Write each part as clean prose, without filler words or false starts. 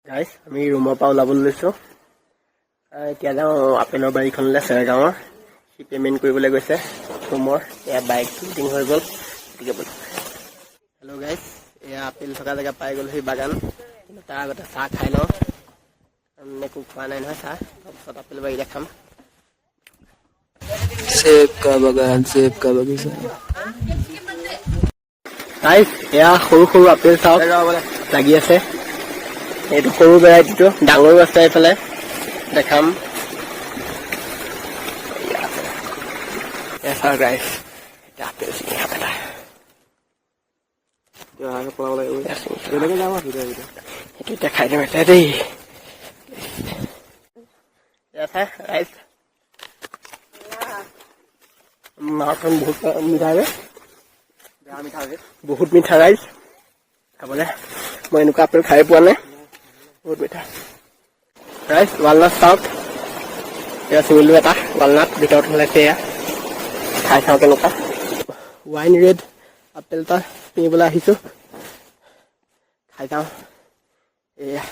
গাইছ আমি ৰুমৰ পৰা ওলাবলৈ লৈছোঁ। এতিয়া যাওঁ আপেলৰ বাৰীখনলৈ চেৰগাঁৱৰ। সি পে'মেণ্ট কৰিবলৈ গৈছে ৰুমৰ। এয়া বাইক মিটিং হৈ গ'ল। হেল্ল' গাইছ, এয়া আপেল থকা জেগা পাই গ'ল সেই বাগান। কিন্তু তাৰ আগতে চাহ খাই লওঁ। একো খোৱা নাই নহয় চাহ। তাৰপিছত আপেল বাৰীতে খাম। सेब का बगान सेब का बगीचा গাইছ এয়া সৰু সৰু আপেল চাওক লাগি আছে। এইটো সৰু ভেৰাইটিটো, ডাঙৰো আছে এইফালে দেখাম। চাওক গাইছ, এতিয়া আপেল চিঙি খাব এটা। সেইটো এতিয়া খাই দিম এতিয়া দেই। গাইছ মাখন বহুত মিঠা যে, বহুত মিঠা গাইছ খাবলৈ। মই এনেকুৱা আপেল খাই পোৱা নাই, বহুত মিঠা গাইছ। ৱালনাট চাওক, এয়া চিঙিলোঁ এটা ৱালনাট, ভিতৰত ওলাইছে। এয়া খাই চাওঁ কেনেকুৱা। ৱাইন ৰেড আপেল এটা কিনিবলৈ আহিছোঁ, খাই চাওঁ। এয়া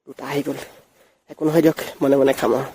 দুটা আহি গ'ল, একো নহয় দিয়ক, মনে মনে খাম আৰু।